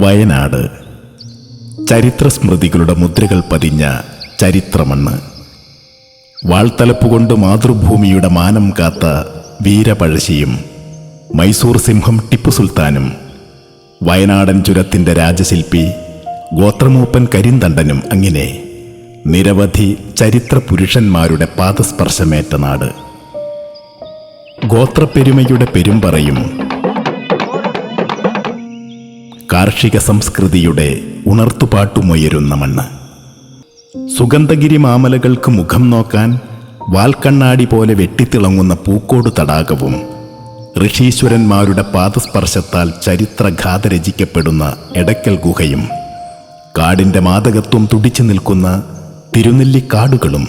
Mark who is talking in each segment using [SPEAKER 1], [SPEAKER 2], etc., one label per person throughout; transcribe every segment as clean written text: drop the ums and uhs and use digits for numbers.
[SPEAKER 1] വയനാട് ചരിത്രസ്മൃതികളുടെ മുദ്രകൾ പതിഞ്ഞ ചരിത്രമണ്ണ്. വാൾത്തലപ്പുകൊണ്ട് മാതൃഭൂമിയുടെ മാനം കാത്ത വീരപഴശ്ശിയും മൈസൂർ സിംഹം ടിപ്പു സുൽത്താനും വയനാടൻ ചുരത്തിൻ്റെ രാജശില്പി ഗോത്രമൂപ്പൻ കരിന്തണ്ടനും അങ്ങനെ നിരവധി ചരിത്ര പുരുഷന്മാരുടെ പാദസ്പർശമേറ്റ നാട്. ഗോത്രപ്പെരുമയുടെ പെരുമ്പറയും കാർഷിക സംസ്കൃതിയുടെ ഉണർത്തുപാട്ടുമുയരുന്ന മണ്ണ്. സുഗന്ധഗിരി മാമലകൾക്ക് മുഖം നോക്കാൻ വാൽക്കണ്ണാടി പോലെ വെട്ടിത്തിളങ്ങുന്ന പൂക്കോട് തടാകവും ഋഷീശ്വരന്മാരുടെ പാദസ്പർശത്താൽ ചരിത്രഗാഥ രചിക്കപ്പെടുന്ന എടക്കൽ ഗുഹയും കാടിൻ്റെ മാദകത്വം തുടിച്ചു നിൽക്കുന്ന തിരുനെല്ലിക്കാടുകളും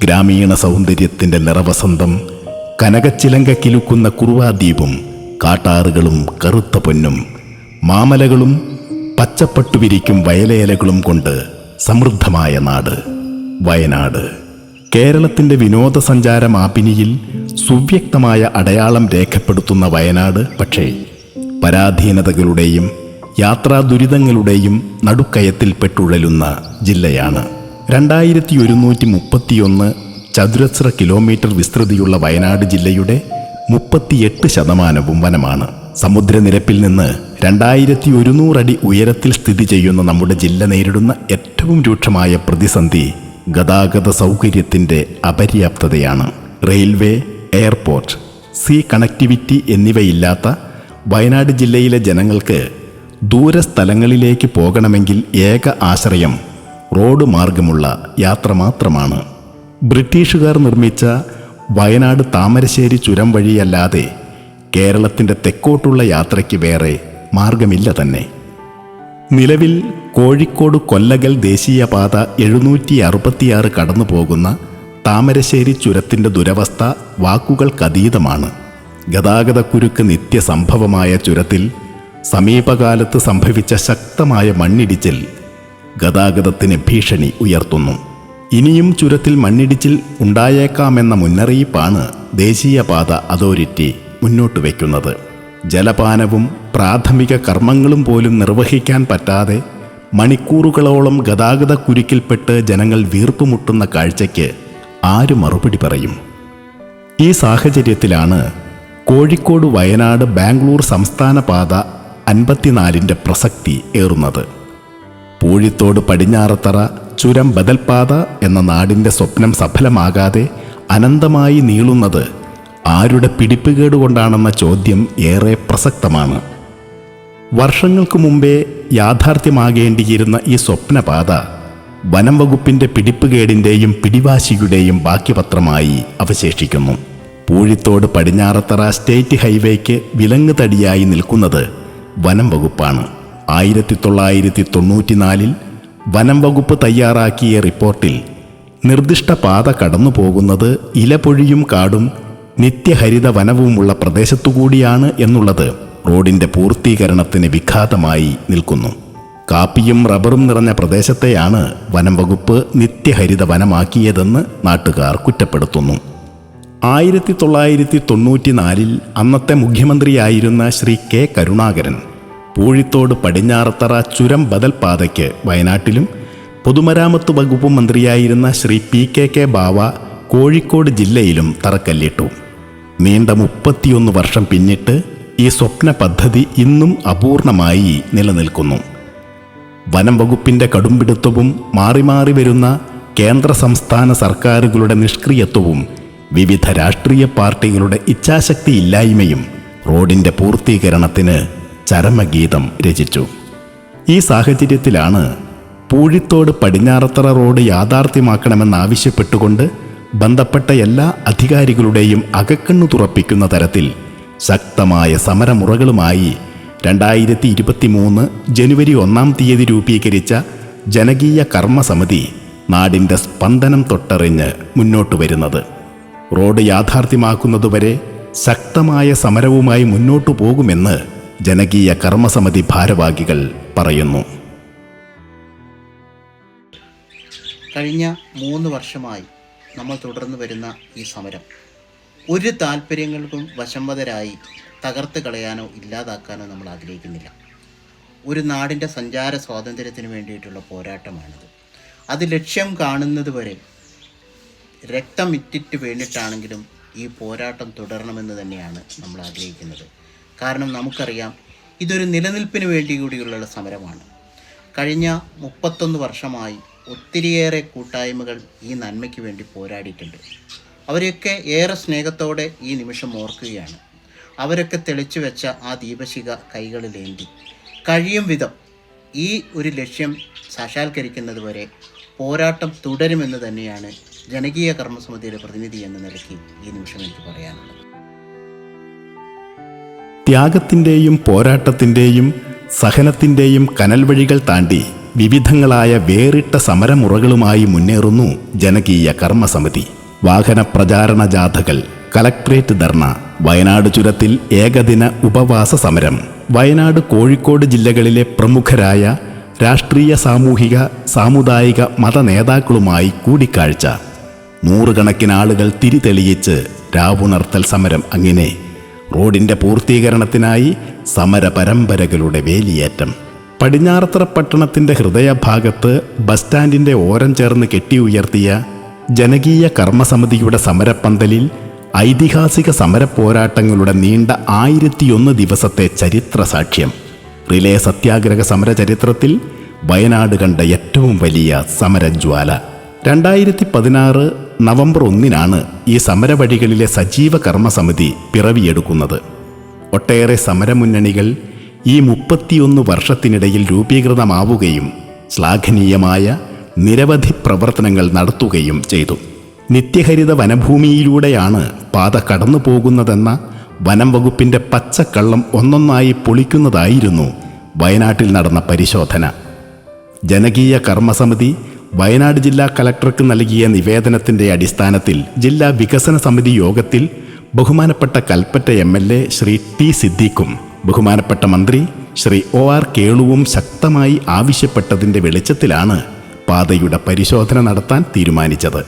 [SPEAKER 1] ഗ്രാമീണ സൗന്ദര്യത്തിൻ്റെ നിറവസന്തം കനകച്ചിലങ്ക കിലുക്കുന്ന കുറുവാദ്വീപും കാട്ടാറുകളും കറുത്ത പൊന്നും മാമലകളും പച്ചപ്പട്ടുവിരിക്കും വയലേലകളും കൊണ്ട് സമൃദ്ധമായ നാട് വയനാട്. കേരളത്തിൻ്റെ വിനോദസഞ്ചാര മാപിനിയിൽ സുവ്യക്തമായ അടയാളം രേഖപ്പെടുത്തുന്ന വയനാട് പക്ഷേ പരാധീനതകളുടെയും യാത്രാ ദുരിതങ്ങളുടെയും നടുക്കയത്തിൽപ്പെട്ടുഴലുന്ന ജില്ലയാണ്. 2131 ചതുരശ്ര കിലോമീറ്റർ വിസ്തൃതിയുള്ള വയനാട് ജില്ലയുടെ 38% വനമാണ്. സമുദ്രനിരപ്പിൽ നിന്ന് 2100 അടി ഉയരത്തിൽ സ്ഥിതി ചെയ്യുന്ന നമ്മുടെ ജില്ല നേരിടുന്ന ഏറ്റവും രൂക്ഷമായ പ്രതിസന്ധി ഗതാഗത സൗകര്യത്തിൻ്റെ അപര്യാപ്തതയാണ്. റെയിൽവേ, എയർപോർട്ട്, സീ കണക്ടിവിറ്റി എന്നിവയില്ലാത്ത വയനാട് ജില്ലയിലെ ജനങ്ങൾക്ക് ദൂരസ്ഥലങ്ങളിലേക്ക് പോകണമെങ്കിൽ ഏക ആശ്രയം റോഡ് മാർഗമുള്ള യാത്ര മാത്രമാണ്. ബ്രിട്ടീഷുകാർ നിർമ്മിച്ച വയനാട് താമരശ്ശേരി ചുരം വഴിയല്ലാതെ കേരളത്തിൻ്റെ തെക്കോട്ടുള്ള യാത്രയ്ക്ക് വേറെ മാർഗമില്ല തന്നെ. നിലവിൽ കോഴിക്കോട് കൊല്ലകൽ ദേശീയപാത 766 കടന്നു പോകുന്ന താമരശ്ശേരി ചുരത്തിൻ്റെ ദുരവസ്ഥ വാക്കുകൾക്കതീതമാണ്. ഗതാഗതക്കുരുക്ക് നിത്യസംഭവമായ ചുരത്തിൽ സമീപകാലത്ത് സംഭവിച്ച ശക്തമായ മണ്ണിടിച്ചിൽ ഗതാഗതത്തിന് ഭീഷണി ഉയർത്തുന്നു. ഇനിയും ചുരത്തിൽ മണ്ണിടിച്ചിൽ ഉണ്ടായേക്കാമെന്ന മുന്നറിയിപ്പാണ് ദേശീയപാത അതോറിറ്റി മുന്നോട്ട് വയ്ക്കുന്നത്. ജലപാനവും പ്രാഥമിക കർമ്മങ്ങളും പോലും നിർവഹിക്കാൻ പറ്റാതെ മണിക്കൂറുകളോളം ഗതാഗതക്കുരുക്കിൽപ്പെട്ട് ജനങ്ങൾ വീർപ്പുമുട്ടുന്ന കാഴ്ചയ്ക്ക് ആര് മറുപടി പറയും? ഈ സാഹചര്യത്തിലാണ് കോഴിക്കോട് വയനാട് ബാംഗ്ലൂർ സംസ്ഥാന പാത 54ൻ്റെ പ്രസക്തി ഏറുന്നത്. പൂഴിത്തോട് പടിഞ്ഞാറത്തറ ചുരം ബദൽപാത എന്ന നാടിൻ്റെ സ്വപ്നം സഫലമാകാതെ അനന്തമായി നീളുന്നത് ആരുടെ പിടിപ്പുകേടുകൊണ്ടാണെന്ന ചോദ്യം ഏറെ പ്രസക്തമാണ്. വർഷങ്ങൾക്ക് മുമ്പേ യാഥാർത്ഥ്യമാകേണ്ടിയിരുന്ന ഈ സ്വപ്നപാത വനം വകുപ്പിൻ്റെ പിടിപ്പുകേടിൻ്റെയും പിടിവാശിയുടെയും ബാക്കിപത്രമായി അവശേഷിക്കുന്നു. പൂഴിത്തോട് പടിഞ്ഞാറത്തറ സ്റ്റേറ്റ് ഹൈവേക്ക് വിലങ്ങുതടിയായി നിൽക്കുന്നത് വനം വകുപ്പാണ്. 1994 വനം വകുപ്പ് തയ്യാറാക്കിയ റിപ്പോർട്ടിൽ നിർദ്ദിഷ്ട പാത കടന്നു പോകുന്നത് ഇലപൊഴിയും കാടും നിത്യഹരിത വനവുമുള്ള പ്രദേശത്തുകൂടിയാണ് എന്നുള്ളത് റോഡിൻ്റെ പൂർത്തീകരണത്തിന് വിഘാതമായി നിൽക്കുന്നു. കാപ്പിയും റബ്ബറും നിറഞ്ഞ പ്രദേശത്തെയാണ് വനം വകുപ്പ് നിത്യഹരിത വനമാക്കിയതെന്ന് നാട്ടുകാർ കുറ്റപ്പെടുത്തുന്നു. 1994 അന്നത്തെ മുഖ്യമന്ത്രിയായിരുന്ന ശ്രീ കെ കരുണാകരൻ പൂഴിത്തോട് പടിഞ്ഞാറത്തറ ചുരം ബദൽ പാതയ്ക്ക് വയനാട്ടിലും പൊതുമരാമത്ത് വകുപ്പ് മന്ത്രിയായിരുന്ന ശ്രീ PKK ബാവ കോഴിക്കോട് ജില്ലയിലും തറക്കല്ലിട്ടു. നീണ്ട 31 വർഷം പിന്നിട്ട് ഈ സ്വപ്ന പദ്ധതി ഇന്നും അപൂർണമായി നിലനിൽക്കുന്നു. വനം വകുപ്പിൻ്റെ കടുംപിടുത്തവും മാറി മാറി വരുന്ന കേന്ദ്ര സംസ്ഥാന സർക്കാരുകളുടെ നിഷ്ക്രിയത്വവും വിവിധ രാഷ്ട്രീയ പാർട്ടികളുടെ ഇച്ഛാശക്തിയില്ലായ്മയും റോഡിൻ്റെ പൂർത്തീകരണത്തിന് ചരമഗീതം രചിച്ചു. ഈ സാഹചര്യത്തിലാണ് പൂഴിത്തോട് പടിഞ്ഞാറത്തറ റോഡ് യാഥാർത്ഥ്യമാക്കണമെന്നാവശ്യപ്പെട്ടുകൊണ്ട് ബന്ധപ്പെട്ട എല്ലാ അധികാരികളുടെയും അകക്കണ്ണു തുറപ്പിക്കുന്ന തരത്തിൽ ശക്തമായ സമരമുറകളുമായി 2023 ജനുവരി 1 രൂപീകരിച്ച ജനകീയ കർമ്മസമിതി നാടിൻ്റെ സ്പന്ദനം തൊട്ടറിഞ്ഞ് മുന്നോട്ട് വരുന്നത്. റോഡ് യാഥാർത്ഥ്യമാക്കുന്നതുവരെ ശക്തമായ സമരവുമായി മുന്നോട്ടു പോകുമെന്ന് ജനകീയ കർമ്മസമിതി ഭാരവാഹികൾ പറയുന്നു.
[SPEAKER 2] കഴിഞ്ഞ 3 വർഷമായി നമ്മൾ തുടർന്നു വരുന്ന ഈ സമരം ഒരു താല്പര്യങ്ങൾക്കും വശംവദരായി തകർത്ത് കളയാനോ ഇല്ലാതാക്കാനോ നമ്മൾ ആഗ്രഹിക്കുന്നില്ല. ഒരു നാടിൻ്റെ സഞ്ചാര സ്വാതന്ത്ര്യത്തിന് വേണ്ടിയിട്ടുള്ള പോരാട്ടമാണിത്. അത് ലക്ഷ്യം കാണുന്നത് വരെ രക്തം ഇറ്റിട്ട് വേണ്ടിയിട്ടാണെങ്കിലും ഈ പോരാട്ടം തുടരണമെന്ന് തന്നെയാണ് നമ്മൾ ആഗ്രഹിക്കുന്നത്. കാരണം നമുക്കറിയാം, ഇതൊരു നിലനിൽപ്പിന് വേണ്ടി കൂടിയുള്ള സമരമാണ്. കഴിഞ്ഞ 31 വർഷമായി ഒത്തിരിയേറെ കൂട്ടായ്മകൾ ഈ നന്മയ്ക്ക് വേണ്ടി പോരാടിയിട്ടുണ്ട്. അവരെയൊക്കെ ഏറെ സ്നേഹത്തോടെ ഈ നിമിഷം ഓർക്കുകയാണ്. അവരൊക്കെ തെളിച്ചു വെച്ച ആ ദീപശിഖ കൈകളിലേന്തി കഴിയും വിധം ഈ ഒരു ലക്ഷ്യം സാക്ഷാത്കരിക്കുന്നത് വരെ പോരാട്ടം തുടരുമെന്ന് തന്നെയാണ് ജനകീയ കർമ്മസമിതിയുടെ പ്രതിനിധി എന്ന നിലയ്ക്ക് ഈ നിമിഷം എനിക്ക് പറയാനുള്ളത്.
[SPEAKER 1] ത്യാഗത്തിൻ്റെയും പോരാട്ടത്തിൻ്റെയും സഹനത്തിൻ്റെയും കനൽ വഴികൾ താണ്ടി വിവിധങ്ങളായ വേറിട്ട സമരമുറകളുമായി മുന്നേറുന്നു ജനകീയ കർമ്മസമിതി. വാഹന പ്രചാരണ ജാഥകൾ, കലക്ട്രേറ്റ് ധർണ, വയനാട് ചുരത്തിൽ ഏകദിന ഉപവാസ സമരം, വയനാട് കോഴിക്കോട് ജില്ലകളിലെ പ്രമുഖരായ രാഷ്ട്രീയ സാമൂഹിക സാമുദായിക മത നേതാക്കളുമായി കൂടിക്കാഴ്ച, നൂറുകണക്കിന് ആളുകൾ തിരിതെളിയിച്ച് രാവുണർത്തൽ സമരം, അങ്ങനെ റോഡിൻ്റെ പൂർത്തീകരണത്തിനായി സമര പരമ്പരകളുടെ വേലിയേറ്റം. പടിഞ്ഞാറത്തറ പട്ടണത്തിൻ്റെ ഹൃദയഭാഗത്ത് ബസ് സ്റ്റാൻഡിൻ്റെ ഓരം ചേർന്ന് കെട്ടിയുയർത്തിയ ജനകീയ കർമ്മസമിതിയുടെ സമരപ്പന്തലിൽ ഐതിഹാസിക സമരപ്പോരാട്ടങ്ങളുടെ നീണ്ട 1001 ദിവസത്തെ ചരിത്ര സാക്ഷ്യം. റിലേ സത്യാഗ്രഹ സമര ചരിത്രത്തിൽ വയനാട് കണ്ട ഏറ്റവും വലിയ സമരജ്വാല. 2016 നവംബർ 1 ഈ സമരവഴികളിലെ സജീവ കർമ്മസമിതി പിറവിയെടുക്കുന്നത്. ഒട്ടേറെ സമരമുന്നണികൾ ഈ 31 വർഷത്തിനിടയിൽ രൂപീകൃതമാവുകയും ശ്ലാഘനീയമായ നിരവധി പ്രവർത്തനങ്ങൾ നടത്തുകയും ചെയ്തു. നിത്യഹരിത വനഭൂമിയിലൂടെയാണ് പാത കടന്നു പോകുന്നതെന്ന വനം വകുപ്പിൻ്റെ പച്ചക്കള്ളം ഒന്നൊന്നായി പൊളിക്കുന്നതായിരുന്നു വയനാട്ടിൽ നടന്ന പരിശോധന. ജനകീയ കർമ്മസമിതി വയനാട് ജില്ലാ കലക്ടർക്ക് നൽകിയ നിവേദനത്തിൻ്റെ അടിസ്ഥാനത്തിൽ ജില്ലാ വികസന സമിതി യോഗത്തിൽ ബഹുമാനപ്പെട്ട കൽപ്പറ്റ MLA ശ്രീ ടി സിദ്ദീഖും ബഹുമാനപ്പെട്ട മന്ത്രി ശ്രീ OR കേളുവും ശക്തമായി ആവശ്യപ്പെട്ടതിൻ്റെ വെളിച്ചത്തിലാണ് പാതയുടെ പരിശോധന നടത്താൻ തീരുമാനിച്ചത്.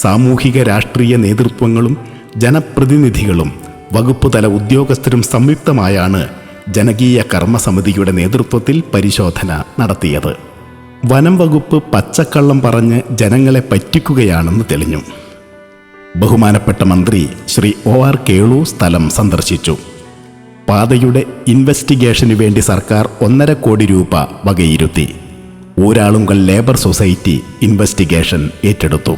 [SPEAKER 1] സാമൂഹിക രാഷ്ട്രീയ നേതൃത്വങ്ങളും ജനപ്രതിനിധികളും വകുപ്പുതല ഉദ്യോഗസ്ഥരും സംയുക്തമായാണ് ജനകീയ കർമ്മസമിതിയുടെ നേതൃത്വത്തിൽ പരിശോധന നടത്തിയത്. വനം വകുപ്പ് പച്ചക്കള്ളം പറഞ്ഞ് ജനങ്ങളെ പറ്റിക്കുകയാണെന്ന് തെളിഞ്ഞു. ബഹുമാനപ്പെട്ട മന്ത്രി ശ്രീ OR കേളു സ്ഥലം സന്ദർശിച്ചു. പാതയുടെ ഇൻവെസ്റ്റിഗേഷന് വേണ്ടി സർക്കാർ 1.5 കോടി രൂപ വകയിരുത്തി. ഊരാളുങ്കൽ ലേബർ സൊസൈറ്റി ഇൻവെസ്റ്റിഗേഷൻ ഏറ്റെടുത്തു.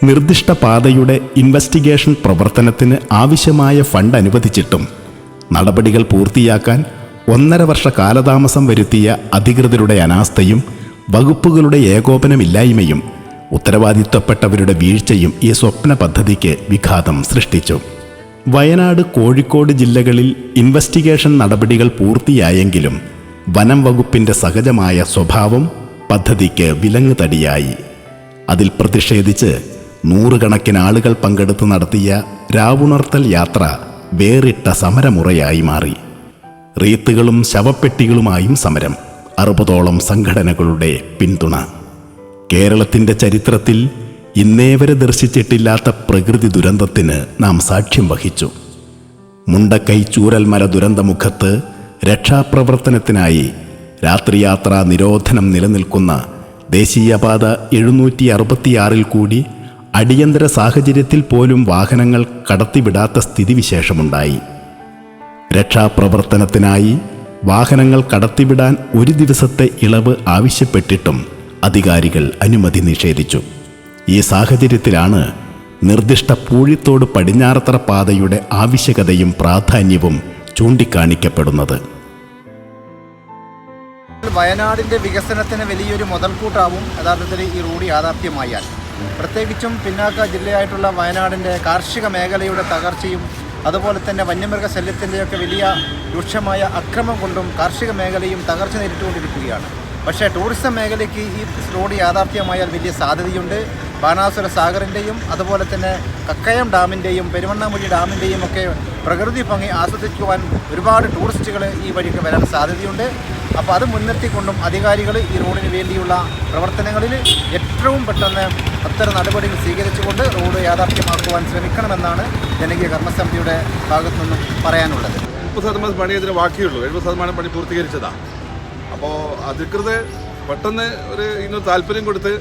[SPEAKER 1] നിർദ്ദിഷ്ട പാതയുടെ ഇൻവെസ്റ്റിഗേഷൻ പ്രവർത്തനത്തിന് ആവശ്യമായ ഫണ്ട് അനുവദിച്ചിട്ടും നടപടികൾ പൂർത്തിയാക്കാൻ 1.5 വർഷ കാലതാമസം വരുത്തിയ അധികൃതരുടെ അനാസ്ഥയും വകുപ്പുകളുടെ ഏകോപനമില്ലായ്മയും ഉത്തരവാദിത്വപ്പെട്ടവരുടെ വീഴ്ചയും ഈ സ്വപ്ന പദ്ധതിക്ക് വിഘാതം സൃഷ്ടിച്ചു. വയനാട് കോഴിക്കോട് ജില്ലകളിൽ ഇൻവെസ്റ്റിഗേഷൻ നടപടികൾ പൂർത്തിയായെങ്കിലും വനം വകുപ്പിൻ്റെ സഹജമായ സ്വഭാവം പദ്ധതിക്ക് വിലങ്ങുതടിയായി. അതിൽ പ്രതിഷേധിച്ച് നൂറുകണക്കിന് ആളുകൾ പങ്കെടുത്ത് നടത്തിയ രാവുണർത്തൽ യാത്ര വേറിട്ട സമരമുറയായി മാറി. റീത്തുകളും ശവപ്പെട്ടികളുമായും സമരം, 60ഓളം സംഘടനകളുടെ പിന്തുണ. കേരളത്തിൻ്റെ ചരിത്രത്തിൽ ഇന്നേവരെ ദർശിച്ചിട്ടില്ലാത്ത പ്രകൃതി ദുരന്തത്തിന് നാം സാക്ഷ്യം വഹിച്ചു. മുണ്ടക്കൈ ചൂരൽമല ദുരന്തമുഖത്ത് രക്ഷാപ്രവർത്തനത്തിനായി രാത്രിയാത്രാ നിരോധനം നിലനിൽക്കുന്ന ദേശീയപാത 766 കൂടി അടിയന്തര സാഹചര്യത്തിൽ പോലും വാഹനങ്ങൾ കടത്തിവിടാത്ത സ്ഥിതിവിശേഷമുണ്ടായി. രക്ഷാപ്രവർത്തനത്തിനായി വാഹനങ്ങൾ കടത്തിവിടാൻ 1 ദിവസത്തെ ഇളവ് ആവശ്യപ്പെട്ടിട്ടും അധികാരികൾ അനുമതി നിഷേധിച്ചു. ഈ സാഹചര്യത്തിലാണ് നിർദ്ദിഷ്ട പൂഴിത്തോട് പടിഞ്ഞാറത്തറ പാതയുടെ ആവശ്യകതയും പ്രാധാന്യവും ചൂണ്ടിക്കാണിക്കപ്പെടുന്നത്.
[SPEAKER 3] വയനാടിൻ്റെ വികസനത്തിന് വലിയൊരു മുതൽക്കൂട്ടാവും യഥാർത്ഥത്തിൽ ഈ റോഡ് യാഥാർത്ഥ്യമായാൽ. പ്രത്യേകിച്ചും പിന്നാക്ക ജില്ലയായിട്ടുള്ള വയനാടിൻ്റെ കാർഷിക മേഖലയുടെ തകർച്ചയും അതുപോലെ തന്നെ വന്യമൃഗശല്യത്തിൻ്റെയൊക്കെ വലിയ രൂക്ഷമായ അക്രമം കൊണ്ടും കാർഷിക മേഖലയും തകർച്ച നേരിട്ടുകൊണ്ടിരിക്കുകയാണ്. പക്ഷേ ടൂറിസം മേഖലയ്ക്ക് ഈ റോഡ് യാഥാർത്ഥ്യമായാൽ വലിയ സാധ്യതയുണ്ട്. ബാണാസുര സാഗറിൻ്റെയും അതുപോലെ തന്നെ കക്കയം ഡാമിൻ്റെയും പെരുവണ്ണാമൂഴി ഡാമിൻ്റെയും ഒക്കെ പ്രകൃതി ഭംഗി ആസ്വദിക്കുവാൻ ഒരുപാട് ടൂറിസ്റ്റുകൾ ഈ വഴിക്ക് വരാൻ സാധ്യതയുണ്ട്. അപ്പോൾ അത് മുൻനിർത്തിക്കൊണ്ടും അധികാരികൾ ഈ റോഡിന് വേണ്ടിയുള്ള പ്രവർത്തനങ്ങളിൽ ഏറ്റവും പെട്ടെന്ന് അത്തരം നടപടികൾ സ്വീകരിച്ചുകൊണ്ട് റോഡ് യാഥാർത്ഥ്യമാക്കുവാൻ ശ്രമിക്കണമെന്നാണ് ജനകീയ കർമ്മസമിതിയുടെ ഭാഗത്തു നിന്നും പറയാനുള്ളത്.
[SPEAKER 4] 30% പണി ഇതിന് ബാക്കിയുള്ളൂ. 70% പണി പൂർത്തീകരിച്ചതാണ്. അപ്പോൾ അധികൃതർ പെട്ടെന്ന് ഇതിന് താല്പര്യം കൊടുത്ത്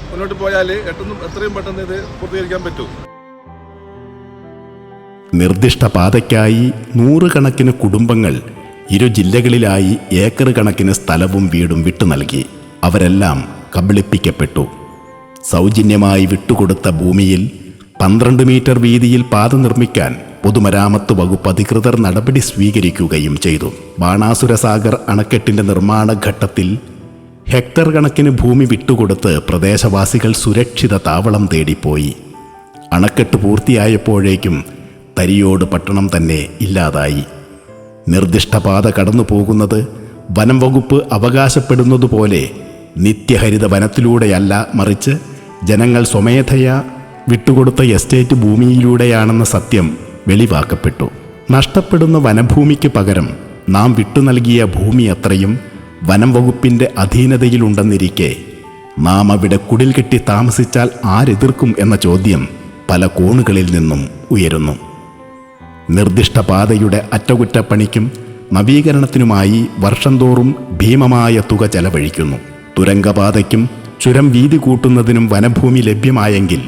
[SPEAKER 4] മുന്നോട്ട് പോയാൽ എത്രയും പെട്ടെന്ന് ഇത് പൂർത്തീകരിക്കാൻ പറ്റും.
[SPEAKER 1] നിർദ്ദിഷ്ട പാതയ്ക്കായി 100 കണക്കിന് കുടുംബങ്ങൾ ഇരു ജില്ലകളിലായി ഏക്കർ കണക്കിന് സ്ഥലവും വീടും വിട്ടു നൽകി. അവരെല്ലാം കബളിപ്പിക്കപ്പെട്ടു. സൗജന്യമായി വിട്ടുകൊടുത്ത ഭൂമിയിൽ 12 മീറ്റർ വീതിയിൽ പാത നിർമ്മിക്കാൻ പൊതുമരാമത്ത് വകുപ്പ് അധികൃതർ നടപടി സ്വീകരിക്കുകയും ചെയ്തു. ബാണാസുര സാഗർ അണക്കെട്ടിന്റെ നിർമ്മാണ ഘട്ടത്തിൽ ഹെക്ടർ കണക്കിന് ഭൂമി വിട്ടുകൊടുത്ത് പ്രദേശവാസികൾ സുരക്ഷിത താവളം തേടിപ്പോയി. അണക്കെട്ട് പൂർത്തിയായപ്പോഴേക്കും തരിയോട് പട്ടണം തന്നെ ഇല്ലാതായി. നിർദ്ദിഷ്ട പാത കടന്നു പോകുന്നത് വനം വകുപ്പ് അവകാശപ്പെടുന്നതുപോലെ നിത്യഹരിത വനത്തിലൂടെയല്ല, മറിച്ച് ജനങ്ങൾ സ്വമേധയാ വിട്ടുകൊടുത്ത എസ്റ്റേറ്റ് ഭൂമിയിലൂടെയാണെന്ന സത്യം വെളിവാക്കപ്പെട്ടു. നഷ്ടപ്പെടുന്ന വനഭൂമിക്ക് പകരം നാം വിട്ടു നൽകിയ ഭൂമി അത്രയും വനം വകുപ്പിൻ്റെ അധീനതയിലുണ്ടെന്നിരിക്കെ നാം അവിടെ കുടിൽ കെട്ടി താമസിച്ചാൽ ആരെതിർക്കും എന്ന ചോദ്യം പല കോണുകളിൽ നിന്നും ഉയരുന്നു. നിർദ്ദിഷ്ട പാതയുടെ അറ്റകുറ്റപ്പണിക്കും നവീകരണത്തിനുമായി വർഷം തോറും ഭീമമായ തുക ചെലവഴിക്കുന്നു. തുരങ്കപാതയ്ക്കും ചുരം വീതി കൂട്ടുന്നതിനും വനഭൂമി ലഭ്യമായെങ്കിൽ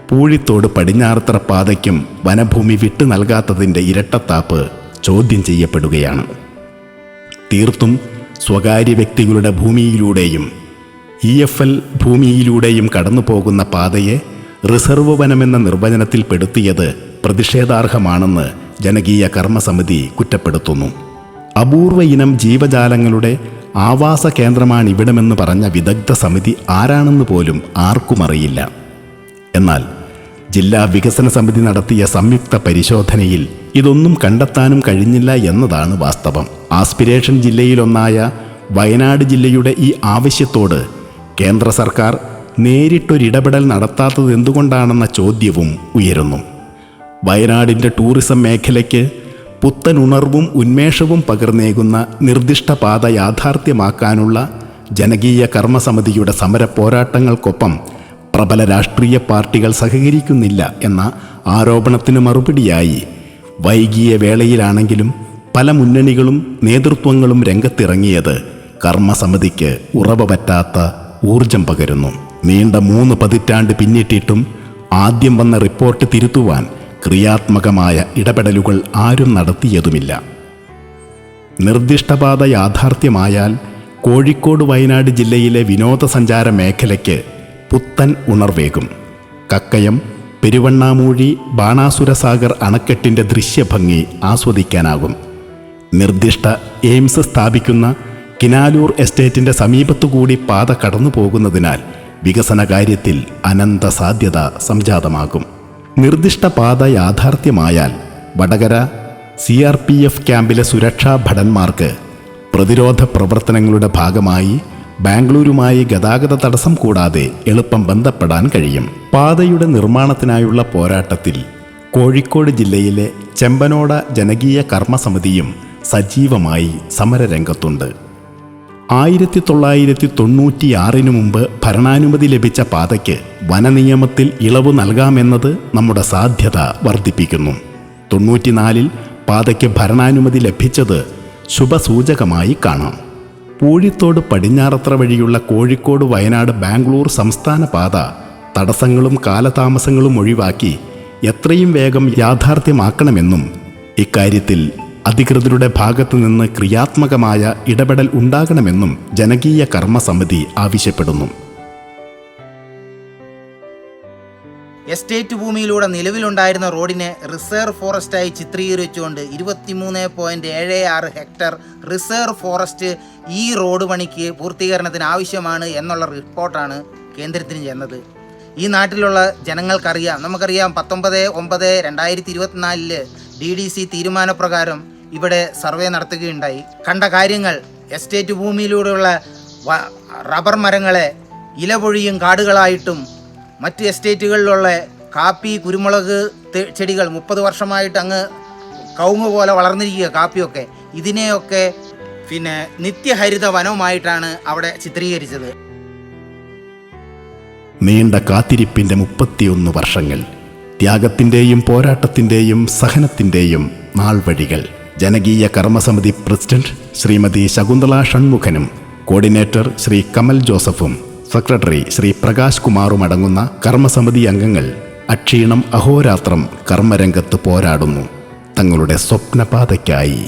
[SPEAKER 1] പൂഴിത്തോട് പടിഞ്ഞാറത്തറ പാതയ്ക്കും വനഭൂമി വിട്ടു നൽകാത്തതിൻ്റെ ഇരട്ടത്താപ്പ് ചോദ്യം ചെയ്യപ്പെടുകയാണ്. തീർത്തും സ്വകാര്യ വ്യക്തികളുടെ ഭൂമിയിലൂടെയും EFL ഭൂമിയിലൂടെയും കടന്നു പോകുന്ന പാതയെ റിസർവ് വനമെന്ന നിർവചനത്തിൽപ്പെടുത്തിയത് പ്രതിഷേധാർഹമാണെന്ന് ജനകീയ കർമ്മസമിതി കുറ്റപ്പെടുത്തുന്നു. അപൂർവ ഇനം ജീവജാലങ്ങളുടെ ആവാസ കേന്ദ്രമാണിവിടമെന്ന് പറഞ്ഞ വിദഗ്ധ സമിതി ആരാണെന്ന് പോലും ആർക്കും അറിയില്ല. എന്നാൽ ജില്ലാ വികസന സമിതി നടത്തിയ സംയുക്ത പരിശോധനയിൽ ഇതൊന്നും കണ്ടെത്താനും കഴിഞ്ഞില്ല എന്നതാണ് വാസ്തവം. ആസ്പിരേഷൻ ജില്ലയിലൊന്നായ വയനാട് ജില്ലയുടെ ഈ ആവശ്യത്തോട് കേന്ദ്ര സർക്കാർ നേരിട്ടൊരിടപെടൽ നടത്താത്തത് എന്തുകൊണ്ടാണെന്ന ചോദ്യവും ഉയരുന്നു. വയനാടിൻ്റെ ടൂറിസം മേഖലയ്ക്ക് പുത്തൻ ഉണർവും ഉന്മേഷവും പകർന്നേകുന്ന നിർദ്ദിഷ്ട പാത യാഥാർത്ഥ്യമാക്കാനുള്ള ജനകീയ കർമ്മസമിതിയുടെ സമര പോരാട്ടങ്ങൾക്കൊപ്പം പ്രബല രാഷ്ട്രീയ പാർട്ടികൾ സഹകരിക്കുന്നില്ല എന്ന ആരോപണത്തിന് മറുപടിയായി വൈകിയ വേളയിലാണെങ്കിലും പല മുന്നണികളും നേതൃത്വങ്ങളും രംഗത്തിറങ്ങിയത് കർമ്മസമിതിക്ക് ഉറവ പറ്റാത്ത ഊർജം പകരുന്നു. നീണ്ട 3 പതിറ്റാണ്ട് പിന്നിട്ടിട്ടും ആദ്യം വന്ന റിപ്പോർട്ട് തിരുത്തുവാൻ ക്രിയാത്മകമായ ഇടപെടലുകൾ ആരും നടത്തിയതുമില്ല. നിർദ്ദിഷ്ടപാത യാഥാർത്ഥ്യമായാൽ കോഴിക്കോട് വയനാട് ജില്ലയിലെ വിനോദസഞ്ചാര മേഖലയ്ക്ക് പുത്തൻ ഉണർവേകും. കക്കയം, പെരുവണ്ണാമൂഴി, ബാണാസുര സാഗർ അണക്കെട്ടിൻ്റെ ദൃശ്യഭംഗി ആസ്വദിക്കാനാകും. നിർദ്ദിഷ്ട എയിംസ് സ്ഥാപിക്കുന്ന കിനാലൂർ എസ്റ്റേറ്റിൻ്റെ സമീപത്തുകൂടി പാത കടന്നു പോകുന്നതിനാൽ വികസന കാര്യത്തിൽ അനന്ത സാധ്യത സംജാതമാകും. നിർദ്ദിഷ്ട പാത യാഥാർത്ഥ്യമായാൽ വടകര CRPF ക്യാമ്പിലെ സുരക്ഷാ ഭടന്മാർക്ക് പ്രതിരോധ പ്രവർത്തനങ്ങളുടെ ഭാഗമായി ബാംഗ്ലൂരുമായി ഗതാഗത തടസ്സം കൂടാതെ എളുപ്പം ബന്ധപ്പെടാൻ കഴിയും. പാതയുടെ നിർമ്മാണത്തിനായുള്ള പോരാട്ടത്തിൽ കോഴിക്കോട് ജില്ലയിലെ ചെമ്പനോട ജനകീയ കർമ്മസമിതിയും സജീവമായി സമരരംഗത്തുണ്ട്. 1996 മുമ്പ് ഭരണാനുമതി ലഭിച്ച പാതയ്ക്ക് വനനിയമത്തിൽ ഇളവ് നൽകാമെന്നത് നമ്മുടെ സാധ്യത വർദ്ധിപ്പിക്കുന്നു. 94 പാതയ്ക്ക് ഭരണാനുമതി ലഭിച്ചത് ശുഭസൂചകമായി കാണാം. പൂഴിത്തോട് പടിഞ്ഞാറത്തറ വഴിയുള്ള കോഴിക്കോട് വയനാട് ബാംഗ്ലൂർ സംസ്ഥാന പാത തടസ്സങ്ങളും കാലതാമസങ്ങളും ഒഴിവാക്കി എത്രയും വേഗം യാഥാർത്ഥ്യമാക്കണമെന്നും ഇക്കാര്യത്തിൽ അധികൃതരുടെ ഭാഗത്തു നിന്ന് ക്രിയാത്മകമായ ഇടപെടൽ ഉണ്ടാകണമെന്നും ജനകീയ കർമ്മസമിതി ആവശ്യപ്പെടുന്നു.
[SPEAKER 5] എസ്റ്റേറ്റ് ഭൂമിയിലൂടെ നിലവിലുണ്ടായിരുന്ന റോഡിനെ റിസർവ് ഫോറസ്റ്റായി ചിത്രീകരിച്ചുകൊണ്ട് 23.76 ഹെക്ടർ റിസർവ് ഫോറസ്റ്റ് ഈ റോഡ് പണിക്ക് പൂർത്തീകരണത്തിന് ആവശ്യമാണ് എന്നുള്ള റിപ്പോർട്ടാണ് കേന്ദ്രത്തിന് ചെന്നത്. ഈ നാട്ടിലുള്ള ജനങ്ങൾക്കറിയാം, നമുക്കറിയാം 19/9/2024 DDC തീരുമാനപ്രകാരം ഇവിടെ സർവേ നടത്തുകയുണ്ടായി. കണ്ട കാര്യങ്ങൾ എസ്റ്റേറ്റ് ഭൂമിയിലൂടെയുള്ള റബ്ബർ മരങ്ങളെ ഇലപൊഴിയും കാടുകളായിട്ടും മറ്റ് എസ്റ്റേറ്റുകളിലുള്ള കാപ്പി കുരുമുളക് ചെടികൾ 30 വർഷമായിട്ട് അങ്ങ് കവുങ്ങ് പോലെ വളർന്നിരിക്കുക കാപ്പിയൊക്കെ, ഇതിനെയൊക്കെ പിന്നെ നിത്യഹരിത വനവുമായിട്ടാണ് അവിടെ ചിത്രീകരിച്ചത്.
[SPEAKER 1] നീണ്ട കാത്തിരിപ്പിൻ്റെ 31 വർഷങ്ങൾ, ത്യാഗത്തിൻ്റെയും പോരാട്ടത്തിൻ്റെയും സഹനത്തിൻ്റെയും നാൾവഴികൾ. ജനകീയ കർമ്മസമിതി പ്രസിഡന്റ് ശ്രീമതി ശകുന്തള ഷൺമുഖനും കോർഡിനേറ്റർ ശ്രീ കമൽ ജോസഫും സെക്രട്ടറി ശ്രീ പ്രകാശ് കുമാറും അടങ്ങുന്ന കർമ്മസമിതി അംഗങ്ങൾ അക്ഷീണം അഹോരാത്രം കർമ്മരംഗത്ത് പോരാടുന്നു തങ്ങളുടെ സ്വപ്നപാതയ്ക്കായി.